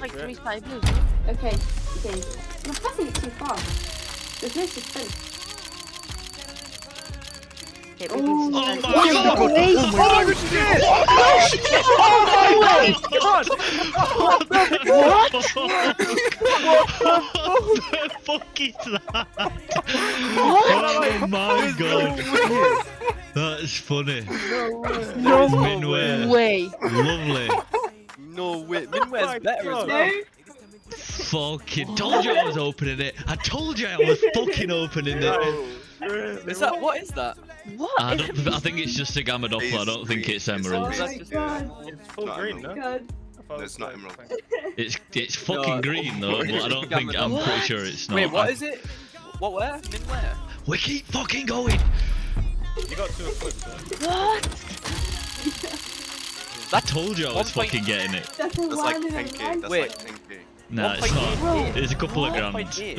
like 3 side blues. Okay. You're pressing it too fast. There's no suspense. Okay, Oh, we oh can my suspend. God. What the fuck is that? Oh my god. That's funny. No Minway. way. Lovely. No way. Minway's better as well. No. Fucking told you I was opening it. I told you I was fucking opening it. Is that, what is that? What? I think it's just a gamma Doppler. I don't think it's emerald. Oh my god. It's full green, no? God. No, it's not emerald. It's fucking No. green though, but I don't think. I'm pretty sure it's not. Wait, what is it? What, where? Minway? We keep fucking going. You got 2 equipped there. What? I told you I was fucking getting it. That's a That's like one in a 10k. life. That's Wait. like 10k. Nah, it's 1.8. not. It's a couple of grand. 1.8.